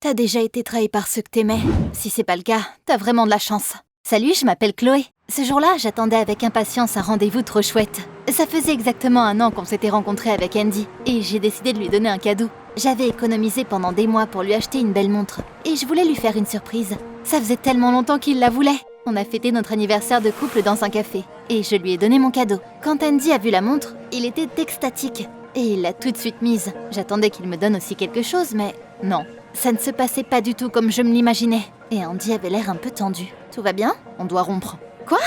t'as déjà été trahi par ceux que t'aimais. Si c'est pas le cas, t'as vraiment de la chance. Salut, je m'appelle Chloé. Ce jour-là, j'attendais avec impatience un rendez-vous trop chouette. Ça faisait exactement 1 an qu'on s'était rencontrés avec Andy, et j'ai décidé de lui donner un cadeau. J'avais économisé pendant des mois pour lui acheter une belle montre, et je voulais lui faire une surprise. Ça faisait tellement longtemps qu'il la voulait. On a fêté notre anniversaire de couple dans un café, et je lui ai donné mon cadeau. Quand Andy a vu la montre, il était extatique, et il l'a tout de suite mise. J'attendais qu'il me donne aussi quelque chose, mais non. Ça ne se passait pas du tout comme je me l'imaginais, et Andy avait l'air un peu tendu. Tout va bien? On doit rompre. Quoi?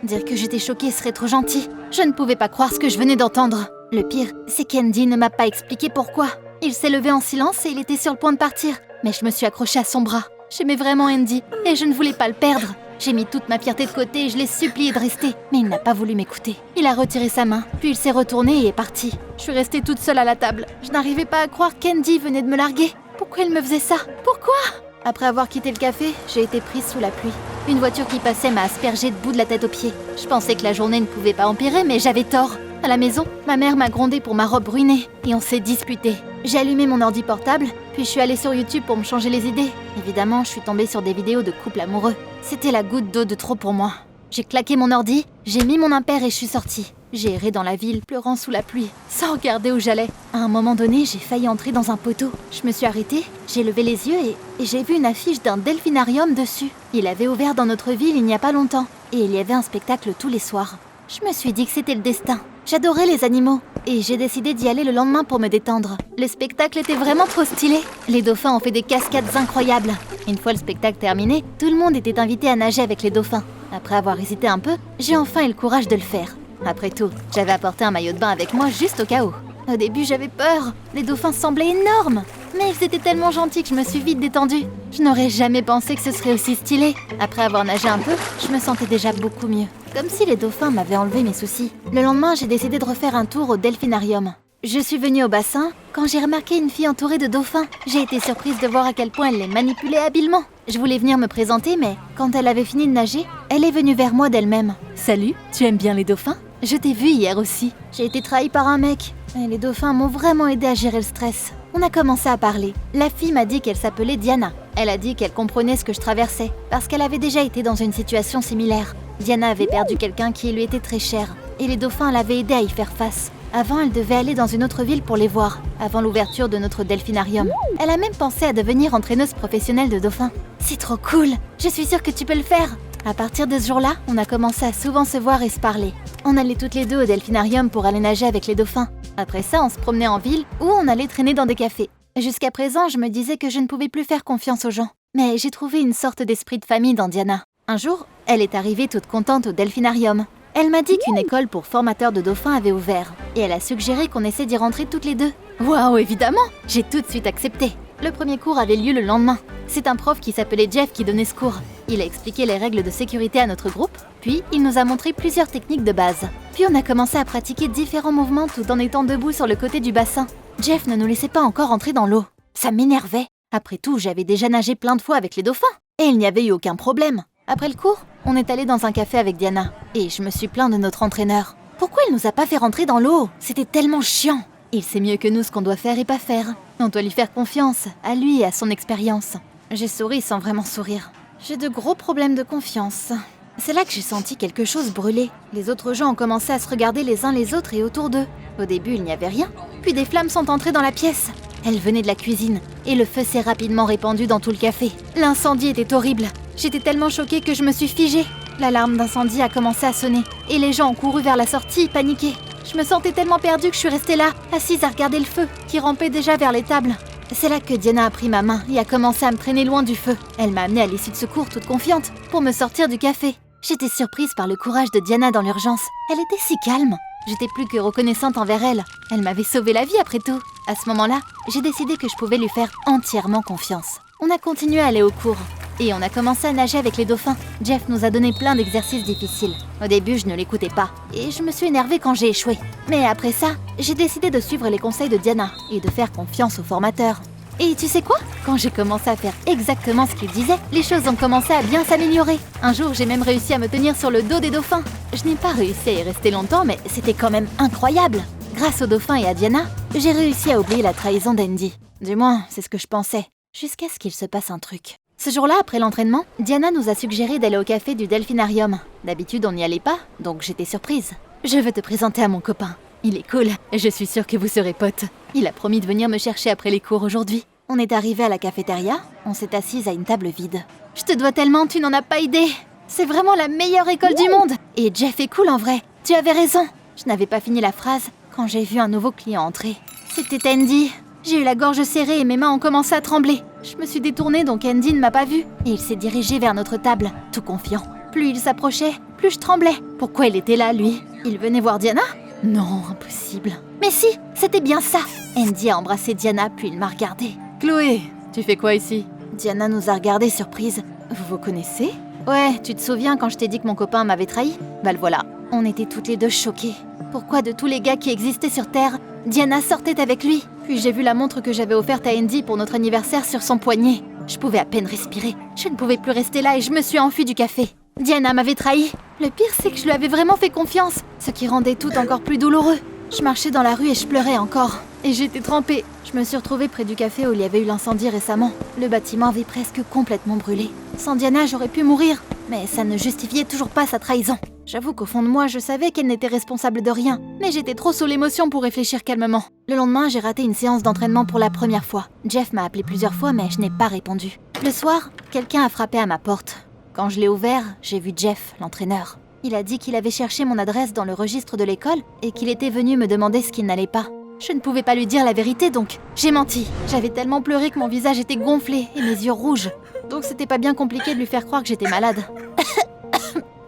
Dire que j'étais choquée serait trop gentil. Je ne pouvais pas croire ce que je venais d'entendre. Le pire, c'est qu'Andy ne m'a pas expliqué pourquoi. Il s'est levé en silence et il était sur le point de partir. Mais je me suis accrochée à son bras. J'aimais vraiment Andy et je ne voulais pas le perdre. J'ai mis toute ma fierté de côté et je l'ai supplié de rester. Mais il n'a pas voulu m'écouter. Il a retiré sa main, puis il s'est retourné et est parti. Je suis restée toute seule à la table. Je n'arrivais pas à croire qu'Andy venait de me larguer. Pourquoi il me faisait ça? Pourquoi? Après avoir quitté le café, j'ai été prise sous la pluie. Une voiture qui passait m'a aspergée de boue de la tête aux pieds. Je pensais que la journée ne pouvait pas empirer, mais j'avais tort. À la maison, ma mère m'a grondée pour ma robe ruinée et on s'est disputé. J'ai allumé mon ordi portable, puis je suis allée sur YouTube pour me changer les idées. Évidemment, je suis tombée sur des vidéos de couples amoureux. C'était la goutte d'eau de trop pour moi. J'ai claqué mon ordi, j'ai mis mon impair et je suis sortie. J'ai erré dans la ville, pleurant sous la pluie, sans regarder où j'allais. À un moment donné, j'ai failli entrer dans un poteau. Je me suis arrêtée, j'ai levé les yeux et j'ai vu une affiche d'un delphinarium dessus. Il avait ouvert dans notre ville il n'y a pas longtemps, et il y avait un spectacle tous les soirs. Je me suis dit que c'était le destin. J'adorais les animaux, et j'ai décidé d'y aller le lendemain pour me détendre. Le spectacle était vraiment trop stylé. Les dauphins ont fait des cascades incroyables. Une fois le spectacle terminé, tout le monde était invité à nager avec les dauphins. Après avoir hésité un peu, j'ai enfin eu le courage de le faire. Après tout, j'avais apporté un maillot de bain avec moi juste au cas où. Au début, j'avais peur. Les dauphins semblaient énormes. Mais ils étaient tellement gentils que je me suis vite détendue. Je n'aurais jamais pensé que ce serait aussi stylé. Après avoir nagé un peu, je me sentais déjà beaucoup mieux. Comme si les dauphins m'avaient enlevé mes soucis. Le lendemain, j'ai décidé de refaire un tour au delphinarium. Je suis venue au bassin quand j'ai remarqué une fille entourée de dauphins. J'ai été surprise de voir à quel point elle les manipulait habilement. Je voulais venir me présenter, mais quand elle avait fini de nager, elle est venue vers moi d'elle-même. « Salut, tu aimes bien les dauphins? Je t'ai vu hier aussi. J'ai été trahie par un mec. Et les dauphins m'ont vraiment aidé à gérer le stress. » On a commencé à parler. La fille m'a dit qu'elle s'appelait Diana. Elle a dit qu'elle comprenait ce que je traversais, parce qu'elle avait déjà été dans une situation similaire. Diana avait perdu quelqu'un qui lui était très cher, et les dauphins l'avaient aidée à y faire face. Avant, elle devait aller dans une autre ville pour les voir, avant l'ouverture de notre delphinarium. Elle a même pensé à devenir entraîneuse professionnelle de dauphins. C'est trop cool! Je suis sûre que tu peux le faire! À partir de ce jour-là, on a commencé à souvent se voir et se parler. On allait toutes les deux au delphinarium pour aller nager avec les dauphins. Après ça, on se promenait en ville ou on allait traîner dans des cafés. Jusqu'à présent, je me disais que je ne pouvais plus faire confiance aux gens. Mais j'ai trouvé une sorte d'esprit de famille dans Diana. Un jour, elle est arrivée toute contente au delphinarium. Elle m'a dit qu'une école pour formateurs de dauphins avait ouvert. Et elle a suggéré qu'on essaie d'y rentrer toutes les deux. Waouh, évidemment! J'ai tout de suite accepté. Le premier cours avait lieu le lendemain. C'est un prof qui s'appelait Jeff qui donnait ce cours. Il a expliqué les règles de sécurité à notre groupe, puis il nous a montré plusieurs techniques de base. Puis on a commencé à pratiquer différents mouvements tout en étant debout sur le côté du bassin. Jeff ne nous laissait pas encore entrer dans l'eau. Ça m'énervait. Après tout, j'avais déjà nagé plein de fois avec les dauphins, et il n'y avait eu aucun problème. Après le cours, on est allé dans un café avec Diana, et je me suis plaint de notre entraîneur. Pourquoi il nous a pas fait rentrer dans l'eau? C'était tellement chiant. Il sait mieux que nous ce qu'on doit faire et pas faire. On doit lui faire confiance, à lui et à son expérience. J'ai souri sans vraiment sourire. J'ai de gros problèmes de confiance. C'est là que j'ai senti quelque chose brûler. Les autres gens ont commencé à se regarder les uns les autres et autour d'eux. Au début, il n'y avait rien. Puis des flammes sont entrées dans la pièce. Elles venaient de la cuisine, et le feu s'est rapidement répandu dans tout le café. L'incendie était horrible. J'étais tellement choquée que je me suis figée. L'alarme d'incendie a commencé à sonner, et les gens ont couru vers la sortie, paniqués. Je me sentais tellement perdue que je suis restée là, assise à regarder le feu, qui rampait déjà vers les tables. C'est là que Diana a pris ma main et a commencé à me traîner loin du feu. Elle m'a amenée à l'issue de secours toute confiante, pour me sortir du café. J'étais surprise par le courage de Diana dans l'urgence. Elle était si calme. J'étais plus que reconnaissante envers elle. Elle m'avait sauvé la vie après tout. À ce moment-là, j'ai décidé que je pouvais lui faire entièrement confiance. On a continué à aller au cours. Et on a commencé à nager avec les dauphins. Jeff nous a donné plein d'exercices difficiles. Au début, je ne l'écoutais pas. Et je me suis énervée quand j'ai échoué. Mais après ça, j'ai décidé de suivre les conseils de Diana et de faire confiance aux formateurs. Et tu sais quoi? Quand j'ai commencé à faire exactement ce qu'il disait, les choses ont commencé à bien s'améliorer. Un jour, j'ai même réussi à me tenir sur le dos des dauphins. Je n'ai pas réussi à y rester longtemps, mais c'était quand même incroyable. Grâce aux dauphins et à Diana, j'ai réussi à oublier la trahison d'Andy. Du moins, c'est ce que je pensais. jusqu'à ce qu'il se passe un truc. Ce jour-là, après l'entraînement, Diana nous a suggéré d'aller au café du Delphinarium. D'habitude, on n'y allait pas, donc j'étais surprise. Je veux te présenter à mon copain. Il est cool, je suis sûre que vous serez potes. Il a promis de venir me chercher après les cours aujourd'hui. On est arrivé à la cafétéria, on s'est assise à une table vide. Je te dois tellement, tu n'en as pas idée. C'est vraiment la meilleure école du monde. Et Jeff est cool en vrai, tu avais raison. Je n'avais pas fini la phrase quand j'ai vu un nouveau client entrer. C'était Andy. J'ai eu la gorge serrée et mes mains ont commencé à trembler. Je me suis détournée donc Andy ne m'a pas vue. Et il s'est dirigé vers notre table, tout confiant. Plus il s'approchait, plus je tremblais. Pourquoi il était là, lui? Il venait voir Diana? Non, impossible. Mais si, c'était bien ça. Andy a embrassé Diana puis il m'a regardée. Chloé, tu fais quoi ici? Diana nous a regardés surprise. Vous vous connaissez? Ouais, tu te souviens quand je t'ai dit que mon copain m'avait trahi? Bah le voilà. On était toutes les deux choquées. Pourquoi de tous les gars qui existaient sur Terre, Diana sortait avec lui? Puis j'ai vu la montre que j'avais offerte à Andy pour notre anniversaire sur son poignet. Je pouvais à peine respirer. Je ne pouvais plus rester là et je me suis enfuie du café. Diana m'avait trahi. Le pire, c'est que je lui avais vraiment fait confiance, ce qui rendait tout encore plus douloureux. Je marchais dans la rue et je pleurais encore. Et j'étais trempée. Je me suis retrouvée près du café où il y avait eu l'incendie récemment. Le bâtiment avait presque complètement brûlé. Sans Diana, j'aurais pu mourir. Mais ça ne justifiait toujours pas sa trahison. J'avoue qu'au fond de moi, je savais qu'elle n'était responsable de rien. Mais j'étais trop sous l'émotion pour réfléchir calmement. Le lendemain, j'ai raté une séance d'entraînement pour la première fois. Jeff m'a appelé plusieurs fois, mais je n'ai pas répondu. Le soir, quelqu'un a frappé à ma porte. Quand je l'ai ouvert, j'ai vu Jeff, l'entraîneur. Il a dit qu'il avait cherché mon adresse dans le registre de l'école et qu'il était venu me demander ce qu'il n'allait pas. Je ne pouvais pas lui dire la vérité, donc j'ai menti. J'avais tellement pleuré que mon visage était gonflé et mes yeux rouges. Donc c'était pas bien compliqué de lui faire croire que j'étais malade.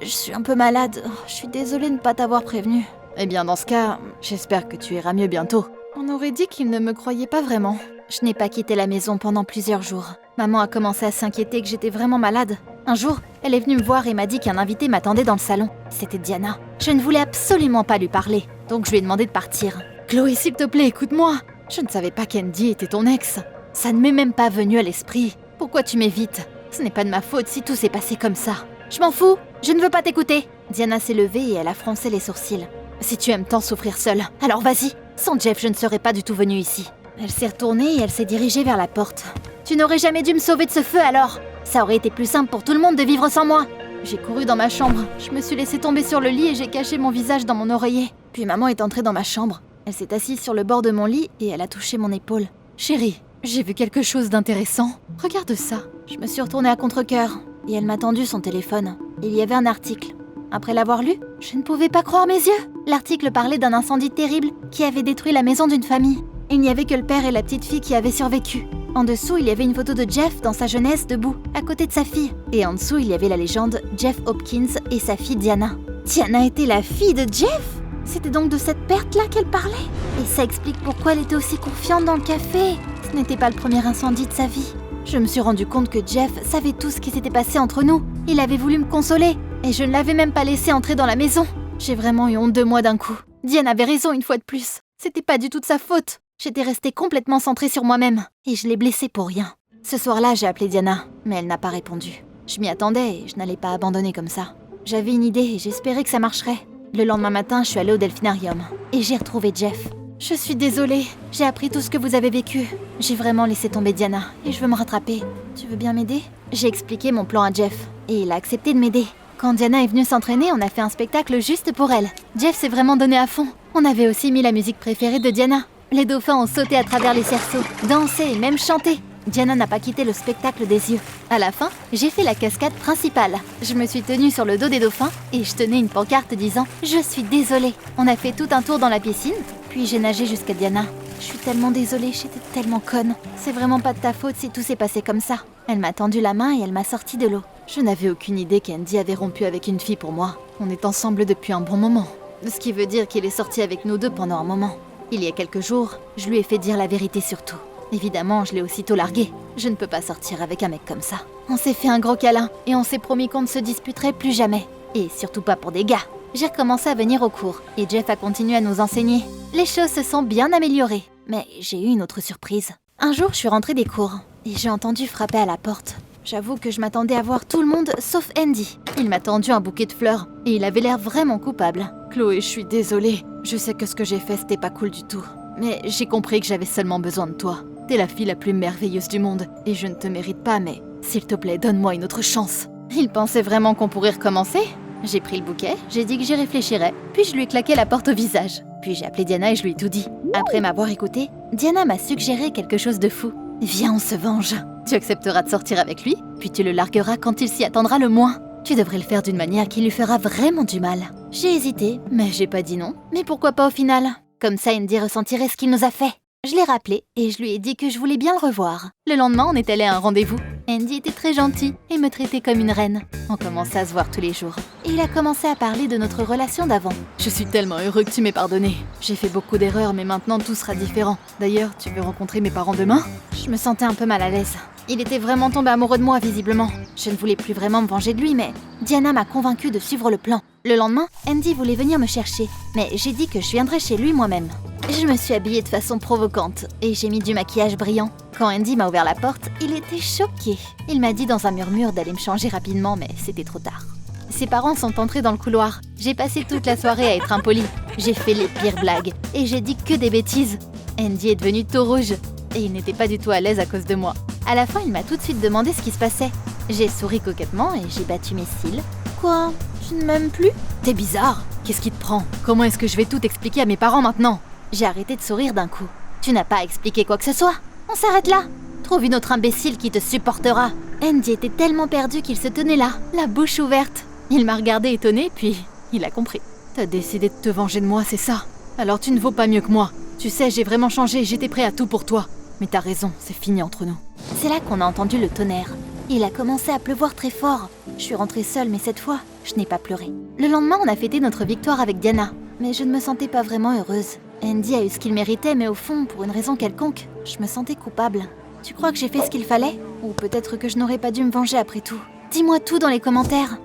Je suis un peu malade. Je suis désolée de ne pas t'avoir prévenu. Eh bien dans ce cas, j'espère que tu iras mieux bientôt. On aurait dit qu'il ne me croyait pas vraiment. Je n'ai pas quitté la maison pendant plusieurs jours. Maman a commencé à s'inquiéter que j'étais vraiment malade. Un jour, elle est venue me voir et m'a dit qu'un invité m'attendait dans le salon. C'était Diana. Je ne voulais absolument pas lui parler, donc je lui ai demandé de partir. Chloé, s'il te plaît, écoute-moi. Je ne savais pas qu'Andy était ton ex. Ça ne m'est même pas venu à l'esprit. Pourquoi tu m'évites? Ce n'est pas de ma faute si tout s'est passé comme ça. Je m'en fous, je ne veux pas t'écouter. Diana s'est levée et elle a froncé les sourcils. Si tu aimes tant souffrir seule, alors vas-y. Sans Jeff, je ne serais pas du tout venue ici. Elle s'est retournée et elle s'est dirigée vers la porte. Tu n'aurais jamais dû me sauver de ce feu alors. Ça aurait été plus simple pour tout le monde de vivre sans moi. J'ai couru dans ma chambre. Je me suis laissée tomber sur le lit et j'ai caché mon visage dans mon oreiller. Puis maman est entrée dans ma chambre. Elle s'est assise sur le bord de mon lit et elle a touché mon épaule. Chérie, j'ai vu quelque chose d'intéressant. Regarde ça. Je me suis retournée à contre-cœur et elle m'a tendu son téléphone. Il y avait un article. Après l'avoir lu, je ne pouvais pas croire mes yeux. L'article parlait d'un incendie terrible qui avait détruit la maison d'une famille. Il n'y avait que le père et la petite fille qui avaient survécu. En dessous, il y avait une photo de Jeff dans sa jeunesse debout, à côté de sa fille. Et en dessous, il y avait la légende Jeff Hopkins et sa fille Diana. Diana était la fille de Jeff? C'était donc de cette perte-là qu'elle parlait? Et ça explique pourquoi elle était aussi confiante dans le café. Ce n'était pas le premier incendie de sa vie. Je me suis rendu compte que Jeff savait tout ce qui s'était passé entre nous. Il avait voulu me consoler, et je ne l'avais même pas laissé entrer dans la maison. J'ai vraiment eu honte de moi d'un coup. Diane avait raison une fois de plus. C'était pas du tout de sa faute. J'étais restée complètement centrée sur moi-même, et je l'ai blessée pour rien. Ce soir-là, j'ai appelé Diana, mais elle n'a pas répondu. Je m'y attendais et je n'allais pas abandonner comme ça. J'avais une idée et j'espérais que ça marcherait. Le lendemain matin, je suis allée au Delphinarium, et j'ai retrouvé Jeff. Je suis désolée, j'ai appris tout ce que vous avez vécu. J'ai vraiment laissé tomber Diana, et je veux me rattraper. Tu veux bien m'aider? J'ai expliqué mon plan à Jeff, et il a accepté de m'aider. Quand Diana est venue s'entraîner, on a fait un spectacle juste pour elle. Jeff s'est vraiment donné à fond. On avait aussi mis la musique préférée de Diana. Les dauphins ont sauté à travers les cerceaux, dansé et même chanté. Diana n'a pas quitté le spectacle des yeux. À la fin, j'ai fait la cascade principale. Je me suis tenue sur le dos des dauphins et je tenais une pancarte disant « Je suis désolée ». On a fait tout un tour dans la piscine, puis j'ai nagé jusqu'à Diana. Je suis tellement désolée, j'étais tellement conne. C'est vraiment pas de ta faute si tout s'est passé comme ça. Elle m'a tendu la main et elle m'a sorti de l'eau. Je n'avais aucune idée qu'Andy avait rompu avec une fille pour moi. On est ensemble depuis un bon moment. Ce qui veut dire qu'il est sorti avec nous deux pendant un moment. Il y a quelques jours, je lui ai fait dire la vérité sur tout. Évidemment, je l'ai aussitôt largué. Je ne peux pas sortir avec un mec comme ça. On s'est fait un gros câlin et on s'est promis qu'on ne se disputerait plus jamais. Et surtout pas pour des gars. J'ai recommencé à venir au cours et Jeff a continué à nous enseigner. Les choses se sont bien améliorées. Mais j'ai eu une autre surprise. Un jour, je suis rentrée des cours et j'ai entendu frapper à la porte. J'avoue que je m'attendais à voir tout le monde sauf Andy. Il m'a tendu un bouquet de fleurs et il avait l'air vraiment coupable. Chloé, je suis désolée. Je sais que ce que j'ai fait, c'était pas cool du tout. Mais j'ai compris que j'avais seulement besoin de toi. T'es la fille la plus merveilleuse du monde, et je ne te mérite pas, mais s'il te plaît, donne-moi une autre chance. Il pensait vraiment qu'on pourrait recommencer? J'ai pris le bouquet, j'ai dit que j'y réfléchirais, puis je lui ai claqué la porte au visage. Puis j'ai appelé Diana et je lui ai tout dit. Après m'avoir écouté, Diana m'a suggéré quelque chose de fou. Viens, on se venge. Tu accepteras de sortir avec lui, puis tu le largueras quand il s'y attendra le moins. Tu devrais le faire d'une manière qui lui fera vraiment du mal. J'ai hésité, mais j'ai pas dit non. Mais pourquoi pas au final? Comme ça, Andy ressentirait ce qu'il nous a fait. Je l'ai rappelé et je lui ai dit que je voulais bien le revoir. Le lendemain, on est allé à un rendez-vous. Andy était très gentil et me traitait comme une reine. On commençait à se voir tous les jours. Et il a commencé à parler de notre relation d'avant. Je suis tellement heureux que tu m'aies pardonné. J'ai fait beaucoup d'erreurs, mais maintenant tout sera différent. D'ailleurs, tu veux rencontrer mes parents demain? Je me sentais un peu mal à l'aise. Il était vraiment tombé amoureux de moi, visiblement. Je ne voulais plus vraiment me venger de lui, mais Diana m'a convaincue de suivre le plan. Le lendemain, Andy voulait venir me chercher, mais j'ai dit que je viendrais chez lui moi-même. Je me suis habillée de façon provocante et j'ai mis du maquillage brillant. Quand Andy m'a ouvert la porte, il était choqué. Il m'a dit dans un murmure d'aller me changer rapidement, mais c'était trop tard. Ses parents sont entrés dans le couloir. J'ai passé toute la soirée à être impolie. J'ai fait les pires blagues et j'ai dit que des bêtises. Andy est devenu tout rouge et il n'était pas du tout à l'aise à cause de moi. À la fin, il m'a tout de suite demandé ce qui se passait. J'ai souri coquettement et j'ai battu mes cils. Quoi? Tu ne m'aimes plus? T'es bizarre. Qu'est-ce qui te prend? Comment est-ce que je vais tout expliquer à mes parents maintenant? J'ai arrêté de sourire d'un coup. Tu n'as pas à expliquer quoi que ce soit. On s'arrête là. Trouve une autre imbécile qui te supportera. Andy était tellement perdu qu'il se tenait là, la bouche ouverte. Il m'a regardé étonné, puis il a compris. T'as décidé de te venger de moi, c'est ça? Alors tu ne vaux pas mieux que moi. Tu sais, j'ai vraiment changé, j'étais prêt à tout pour toi. Mais t'as raison, c'est fini entre nous. C'est là qu'on a entendu le tonnerre. Il a commencé à pleuvoir très fort. Je suis rentrée seule, mais cette fois, je n'ai pas pleuré. Le lendemain, on a fêté notre victoire avec Diana. Mais je ne me sentais pas vraiment heureuse. Andy a eu ce qu'il méritait, mais au fond, pour une raison quelconque, je me sentais coupable. Tu crois que j'ai fait ce qu'il fallait? Ou peut-être que je n'aurais pas dû me venger après tout? Dis-moi tout dans les commentaires.